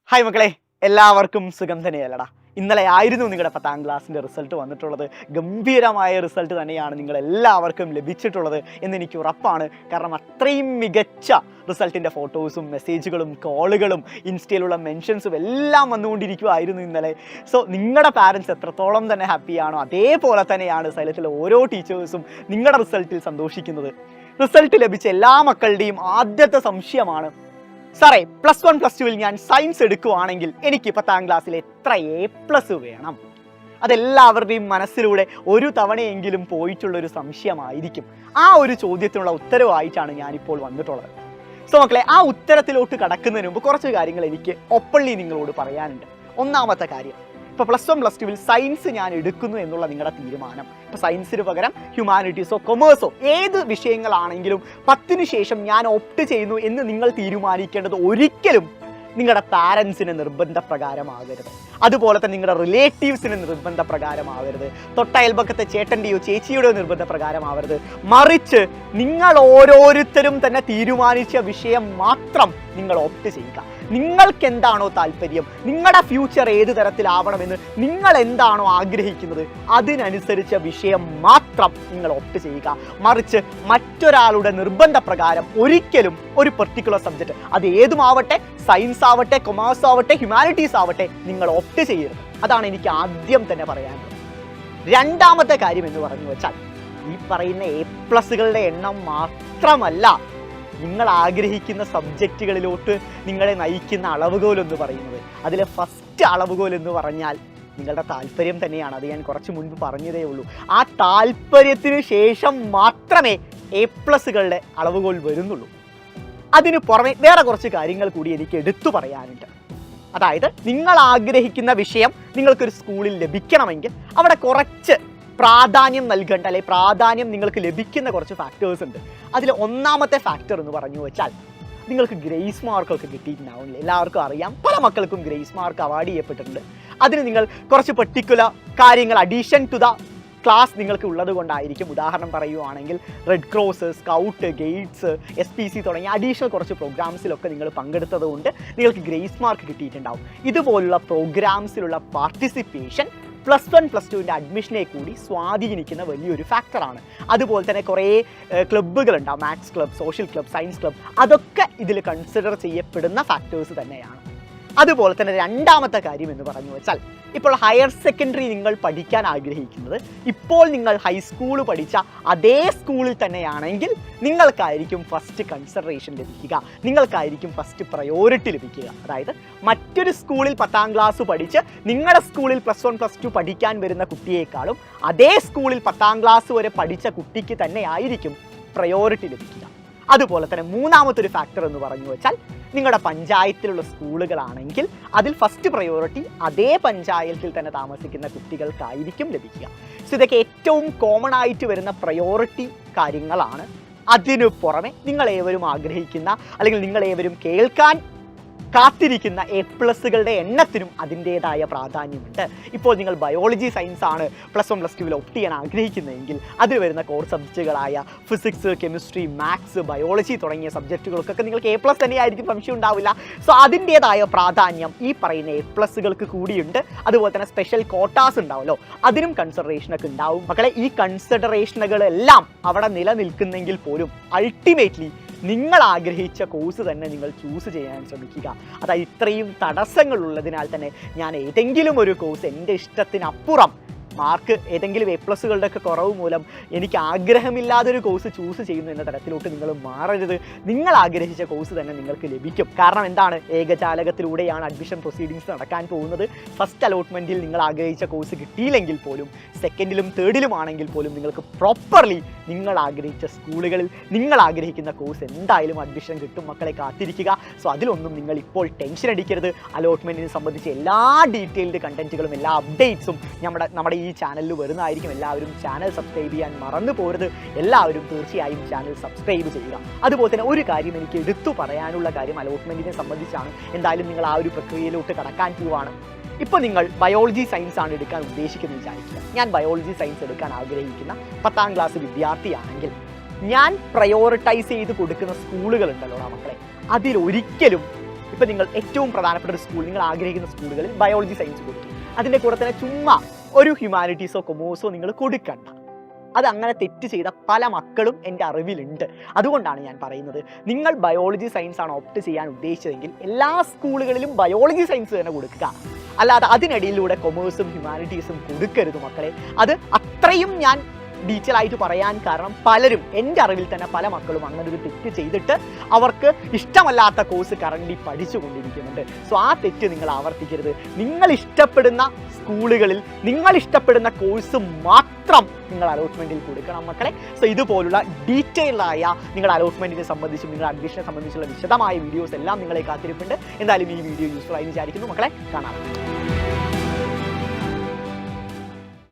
Hi മക്കളെ, എല്ലാവർക്കും സുഖം തന്നെയല്ലടാ. ഇന്നലെ ആയിരുന്നു നിങ്ങളുടെ 10ാം ക്ലാസ്സിൻ്റെ റിസൾട്ട് വന്നിട്ടുള്ളത്. ഗംഭീരമായ റിസൾട്ട് തന്നെയാണ് നിങ്ങളെല്ലാവർക്കും ലഭിച്ചിട്ടുള്ളത് എന്നെനിക്ക് ഉറപ്പാണ്. കാരണം അത്രയും മികച്ച റിസൾട്ടിൻ്റെ ഫോട്ടോസും മെസ്സേജുകളും കോളുകളും ഇൻസ്റ്റയിലുള്ള മെൻഷൻസും എല്ലാം വന്നുകൊണ്ടിരിക്കുമായിരുന്നു ഇന്നലെ. സോ നിങ്ങളുടെ പാരൻസ് എത്രത്തോളം തന്നെ ഹാപ്പിയാണോ അതേപോലെ തന്നെയാണ് സൈലത്തിലെ ഓരോ ടീച്ചേഴ്സും നിങ്ങളുടെ റിസൾട്ടിൽ സന്തോഷിക്കുന്നത്. റിസൾട്ട് ലഭിച്ച എല്ലാ മക്കളുടെയും ആദ്യത്തെ സംശയമാണ്, സാറേ +1 +2 ഞാൻ സയൻസ് എടുക്കുവാണെങ്കിൽ എനിക്ക് 10ാം ക്ലാസ്സിൽ എത്ര A+ വേണം? അതെല്ലാവരുടെയും മനസ്സിലൂടെ ഒരു തവണയെങ്കിലും പോയിട്ടുള്ളൊരു സംശയമായിരിക്കും. ആ ഒരു ചോദ്യത്തിനുള്ള ഉത്തരവായിട്ടാണ് ഞാനിപ്പോൾ വന്നിട്ടുള്ളത്. സോ മക്കളെ, ആ ഉത്തരത്തിലോട്ട് കടക്കുന്നതിന് മുമ്പ് കുറച്ച് കാര്യങ്ങൾ എനിക്ക് ഒപ്പള്ളി നിങ്ങളോട് പറയാനുണ്ട്. ഒന്നാമത്തെ കാര്യം, ഇപ്പോൾ +1 +2 സയൻസ് ഞാൻ എടുക്കുന്നു എന്നുള്ള നിങ്ങളുടെ തീരുമാനം, ഇപ്പോൾ സയൻസിന് പകരം ഹ്യൂമാനിറ്റീസോ കൊമേഴ്സോ ഏത് വിഷയങ്ങളാണെങ്കിലും 10ന് ശേഷം ഞാൻ ഓപ്റ്റ് ചെയ്യുന്നു എന്ന് നിങ്ങൾ തീരുമാനിക്കേണ്ടത് ഒരിക്കലും നിങ്ങളുടെ പാരൻസിന് നിർബന്ധപ്രകാരമാകരുത്. അതുപോലെ തന്നെ നിങ്ങളുടെ റിലേറ്റീവ്സിന് നിർബന്ധപ്രകാരമാകരുത്. തൊട്ടയൽപക്കത്തെ ചേട്ടൻ്റെയോ ചേച്ചിയുടെയോ നിർബന്ധപ്രകാരമാവരുത്. മറിച്ച് നിങ്ങൾ ഓരോരുത്തരും തന്നെ തീരുമാനിച്ച വിഷയം മാത്രം നിങ്ങൾ ഓപ്റ്റ് ചെയ്യുക. നിങ്ങൾക്ക് എന്താണോ താല്പര്യം, നിങ്ങളുടെ ഫ്യൂച്ചർ ഏത് തരത്തിലാവണമെന്ന് നിങ്ങൾ എന്താണോ ആഗ്രഹിക്കുന്നത് അതിനനുസരിച്ച വിഷയം മാത്രം നിങ്ങൾ ഓപ്റ്റ് ചെയ്യുക. മറിച്ച് മറ്റൊരാളുടെ നിർബന്ധപ്രകാരം ഒരിക്കലും ഒരു പെർട്ടിക്കുലർ സബ്ജക്റ്റ്, അത് ഏതുമാവട്ടെ, സയൻസ് ആവട്ടെ, കൊമേഴ്സ് ആവട്ടെ, ഹ്യൂമാനിറ്റീസ് ആവട്ടെ, നിങ്ങൾ ഓപ്റ്റ് ചെയ്യരുത്. അതാണ് എനിക്ക് ആദ്യം തന്നെ പറയാനുള്ളത്. രണ്ടാമത്തെ കാര്യം എന്ന് പറഞ്ഞു വെച്ചാൽ, ഈ പറയുന്ന A+കളുടെ എണ്ണം മാത്രമല്ല നിങ്ങൾ ആഗ്രഹിക്കുന്ന സബ്ജക്റ്റുകളിലോട്ട് നിങ്ങളെ നയിക്കുന്ന അളവുകോൽ എന്ന് പറയുന്നത്. അതിലെ ഫസ്റ്റ് അളവുകോൽ എന്ന് പറഞ്ഞാൽ നിങ്ങളുടെ താല്പര്യം തന്നെയാണ്. അത് ഞാൻ കുറച്ച് മുൻപ് പറഞ്ഞതേ ഉള്ളൂ. ആ താല്പര്യത്തിന് ശേഷം മാത്രമേ A+കളുടെ അളവുകോൽ വരുന്നുള്ളൂ. അതിന് പുറമെ വേറെ കുറച്ച് കാര്യങ്ങൾ കൂടി എനിക്ക് എടുത്തു പറയാനുണ്ട്. അതായത്, നിങ്ങൾ ആഗ്രഹിക്കുന്ന വിഷയം നിങ്ങൾക്കൊരു സ്കൂളിൽ ലഭിക്കണമെങ്കിൽ അവിടെ കുറച്ച് പ്രാധാന്യം നൽകേണ്ട, അല്ലെ പ്രാധാന്യം നിങ്ങൾക്ക് ലഭിക്കുന്ന കുറച്ച് ഫാക്ടേഴ്സ് ഉണ്ട്. അതിൽ ഒന്നാമത്തെ ഫാക്ടർ എന്ന് പറഞ്ഞു വെച്ചാൽ, നിങ്ങൾക്ക് ഗ്രേസ് മാർക്കൊക്കെ കിട്ടിയിട്ടുണ്ടാവില്ല. എല്ലാവർക്കും അറിയാം, പല മക്കൾക്കും ഗ്രേസ് മാർക്ക് അവാർഡ് ചെയ്യപ്പെട്ടിട്ടുണ്ട്. അതിന് നിങ്ങൾ കുറച്ച് പെർട്ടിക്കുലർ കാര്യങ്ങൾ അഡീഷൻ ടു ദ ക്ലാസ് നിങ്ങൾക്ക് ഉള്ളത് കൊണ്ടായിരിക്കും. ഉദാഹരണം പറയുവാണെങ്കിൽ red cross, scout, guides, SPC തുടങ്ങിയ അഡീഷണൽ കുറച്ച് പ്രോഗ്രാംസിലൊക്കെ നിങ്ങൾ പങ്കെടുത്തത് കൊണ്ട് നിങ്ങൾക്ക് ഗ്രേസ് മാർക്ക് കിട്ടിയിട്ടുണ്ടാവും. ഇതുപോലുള്ള പ്രോഗ്രാംസിലുള്ള പാർട്ടിസിപ്പേഷൻ +1 +2 അഡ്മിഷനെ കൂടി സ്വാധീനിക്കുന്ന വലിയൊരു ഫാക്ടറാണ്. അതുപോലെ തന്നെ കുറേ ക്ലബ്ബുകളുണ്ടാവും, maths club, social club, science club, അതൊക്കെ ഇതിൽ കൺസിഡർ ചെയ്യപ്പെടുന്ന ഫാക്ടേഴ്സ് തന്നെയാണ്. അതുപോലെ തന്നെ രണ്ടാമത്തെ കാര്യം എന്ന് പറഞ്ഞു വെച്ചാൽ, ഇപ്പോൾ ഹയർ സെക്കൻഡറി നിങ്ങൾ പഠിക്കാൻ ആഗ്രഹിക്കുന്നത് ഇപ്പോൾ നിങ്ങൾ ഹൈസ്കൂൾ പഠിച്ച അതേ സ്കൂളിൽ തന്നെയാണെങ്കിൽ നിങ്ങൾക്കായിരിക്കും ഫസ്റ്റ് കൺസിഡറേഷൻ ലഭിക്കുക, നിങ്ങൾക്കായിരിക്കും ഫസ്റ്റ് പ്രയോറിറ്റി ലഭിക്കുക. അതായത്, മറ്റൊരു സ്കൂളിൽ 10ാം ക്ലാസ് പഠിച്ച് നിങ്ങളുടെ സ്കൂളിൽ +1 +2 പഠിക്കാൻ വരുന്ന കുട്ടിയേക്കാളും അതേ സ്കൂളിൽ 10ാം ക്ലാസ് വരെ പഠിച്ച കുട്ടിക്ക് തന്നെ ആയിരിക്കും പ്രയോറിറ്റി ലഭിക്കുക. അതുപോലെ തന്നെ മൂന്നാമത്തെ ഒരു ഫാക്ടർ എന്ന് പറഞ്ഞു വെച്ചാൽ, നിങ്ങളുടെ പഞ്ചായത്തിലുള്ള സ്കൂളുകളാണെങ്കിൽ അതിൽ ഫസ്റ്റ് പ്രയോറിറ്റി അതേ പഞ്ചായത്തിൽ തന്നെ താമസിക്കുന്ന കുട്ടികൾക്കായിരിക്കും ലഭിക്കുക. സോ ഇതൊക്കെ ഏറ്റവും കോമൺ ആയിട്ട് വരുന്ന പ്രയോറിറ്റി കാര്യങ്ങളാണ്. അതിനു പുറമെ നിങ്ങളേവരും ആഗ്രഹിക്കുന്ന, അല്ലെങ്കിൽ നിങ്ങളേവരും കേൾക്കാൻ കാത്തിരിക്കുന്ന A+കളുടെ എണ്ണത്തിനും അതിൻ്റേതായ പ്രാധാന്യമുണ്ട്. ഇപ്പോൾ നിങ്ങൾ ബയോളജി സയൻസ് ആണ് +1 +2 ഓപ്റ്റ് ചെയ്യാൻ ആഗ്രഹിക്കുന്നതെങ്കിൽ അതിൽ വരുന്ന കോർ സബ്ജക്റ്റുകളായ ഫിസിക്സ്, കെമിസ്ട്രി, മാത്സ്, ബയോളജി തുടങ്ങിയ സബ്ജക്റ്റുകൾക്കൊക്കെ നിങ്ങൾക്ക് A+ തന്നെയായിരിക്കും, സംശയം ഉണ്ടാവില്ല. സോ അതിൻ്റേതായ പ്രാധാന്യം ഈ പറയുന്ന A+കൾക്ക് കൂടിയുണ്ട്. അതുപോലെ തന്നെ സ്പെഷ്യൽ കോട്ടാസ് ഉണ്ടാവുമല്ലോ, അതിനും കൺസിഡറേഷനൊക്കെ ഉണ്ടാവും. മക്കളെ, ഈ കൺസിഡറേഷനുകളെല്ലാം അവിടെ നിലനിൽക്കുന്നെങ്കിൽ പോലും അൾട്ടിമേറ്റ്ലി നിങ്ങൾ ആഗ്രഹിച്ച കോഴ്സ് തന്നെ നിങ്ങൾ ചൂസ് ചെയ്യാൻ ശ്രമിക്കുക. അതായത്, ഇത്രയും തടസ്സങ്ങളുള്ളതിനാൽ തന്നെ ഞാൻ ഏതെങ്കിലും ഒരു കോഴ്സ് എൻ്റെ ഇഷ്ടത്തിനപ്പുറം മാർക്ക് ഏതെങ്കിലും A+കളുടെ ഒക്കെ കുറവ് മൂലം എനിക്ക് ആഗ്രഹമില്ലാതൊരു കോഴ്സ് ചൂസ് ചെയ്യുന്നു എന്ന തരത്തിലോട്ട് നിങ്ങൾ മാറരുത്. നിങ്ങൾ ആഗ്രഹിച്ച കോഴ്സ് തന്നെ നിങ്ങൾക്ക് ലഭിക്കും. കാരണം എന്താണ്, ഏകജാലകത്തിലൂടെയാണ് അഡ്മിഷൻ പ്രൊസീഡിങ്സ് നടക്കാൻ പോകുന്നത്. ഫസ്റ്റ് അലോട്ട്മെൻറ്റിൽ നിങ്ങൾ ആഗ്രഹിച്ച കോഴ്സ് കിട്ടിയില്ലെങ്കിൽ പോലും സെക്കൻഡിലും തേർഡിലും ആണെങ്കിൽ പോലും നിങ്ങൾക്ക് പ്രോപ്പർലി നിങ്ങൾ ആഗ്രഹിച്ച സ്കൂളുകളിൽ നിങ്ങൾ ആഗ്രഹിക്കുന്ന കോഴ്സ് എന്തായാലും അഡ്മിഷൻ കിട്ടും. മക്കളെ, കാത്തിരിക്കുക. സോ അതിലൊന്നും നിങ്ങൾ ഇപ്പോൾ ടെൻഷൻ അടിക്കരുത്. അലോട്ട്മെൻറ്റിനെ സംബന്ധിച്ച് എല്ലാ ഡീറ്റെയിൽഡ് കണ്ടന്റുകളും എല്ലാ അപ്ഡേറ്റ്സും നമ്മുടെ ഈ ചാനലിൽ വരുന്നതായിരിക്കും. എല്ലാവരും ചാനൽ സബ്സ്ക്രൈബ് ചെയ്യാൻ മറന്നു പോരുത്. എല്ലാവരും തീർച്ചയായും ചാനൽ സബ്സ്ക്രൈബ് ചെയ്യുക. അതുപോലെ തന്നെ ഒരു കാര്യം എനിക്ക് എടുത്തു പറയാനുള്ള കാര്യം അലോട്ട്മെൻറ്റിനെ സംബന്ധിച്ചാണ്. എന്തായാലും നിങ്ങൾ ആ ഒരു പ്രക്രിയയിലോട്ട് കടക്കാൻ പോവുകയാണ്. ഇപ്പോൾ നിങ്ങൾ ബയോളജി സയൻസ് ആണ് എടുക്കാൻ ഉദ്ദേശിക്കുന്നത് വിചാരിക്കുക. ഞാൻ ബയോളജി സയൻസ് എടുക്കാൻ ആഗ്രഹിക്കുന്ന 10ാം ക്ലാസ് വിദ്യാർത്ഥിയാണെങ്കിൽ ഞാൻ പ്രയോറിറ്റൈസ് ചെയ്ത് കൊടുക്കുന്ന സ്കൂളുകളുണ്ടല്ലോ മക്കളെ, അതിലൊരിക്കലും ഇപ്പം നിങ്ങൾ ഏറ്റവും പ്രധാനപ്പെട്ട ഒരു സ്കൂൾ, നിങ്ങൾ ആഗ്രഹിക്കുന്ന സ്കൂളുകളിൽ ബയോളജി സയൻസ് കൊടുത്തു. അതിൻ്റെ കൂടെ തന്നെ ചുമ്മാ ഒരു ഹ്യൂമാനിറ്റീസോ കൊമേഴ്സോ നിങ്ങൾ കൊടുക്കണ്ട. അത് അങ്ങനെ തെറ്റ് ചെയ്ത പല മക്കളും എൻ്റെ അറിവിലുണ്ട്. അതുകൊണ്ടാണ് ഞാൻ പറയുന്നത്, നിങ്ങൾ ബയോളജി സയൻസ് ആണ് ഓപ്റ്റ് ചെയ്യാൻ ഉദ്ദേശിച്ചതെങ്കിൽ എല്ലാ സ്കൂളുകളിലും ബയോളജി സയൻസ് തന്നെ കൊടുക്കുക. അല്ലാതെ അതിനിടയിലൂടെ കൊമേഴ്സും ഹ്യൂമാനിറ്റീസും കൊടുക്കരുത് മക്കളെ. അത് അത്രയും ഞാൻ ഡീറ്റെയിൽ ആയിട്ട് പറയാൻ കാരണം പലരും എൻ്റെ അറിവിൽ തന്നെ പല മക്കളും അങ്ങനെ ഒരു തെറ്റ് ചെയ്തിട്ട് അവർക്ക് ഇഷ്ടമല്ലാത്ത കോഴ്സ് കറൻ്റ് പഠിച്ചുകൊണ്ടിരിക്കുന്നുണ്ട്. സോ ആ തെറ്റ് നിങ്ങൾ ആവർത്തിക്കരുത്. നിങ്ങൾ ഇഷ്ടപ്പെടുന്ന സ്കൂളുകളിൽ നിങ്ങൾ ഇഷ്ടപ്പെടുന്ന കോഴ്സ് മാത്രം നിങ്ങൾ അലോട്ട്മെൻറ്റിൽ കൊടുക്കണം മക്കളെ. സോ ഇതുപോലുള്ള ഡീറ്റെയിൽഡായ നിങ്ങളുടെ അലോട്ട്മെൻറ്റിനെ സംബന്ധിച്ചും നിങ്ങളുടെ അഡ്മിഷനെ സംബന്ധിച്ചുള്ള വിശദമായ വീഡിയോസ് എല്ലാം നിങ്ങളെ കാത്തിരിപ്പുണ്ട്. എന്തായാലും ഈ വീഡിയോ യൂസ്ഫുൾ ആയി വിചാരിക്കുന്നു മക്കളെ. കാണാം.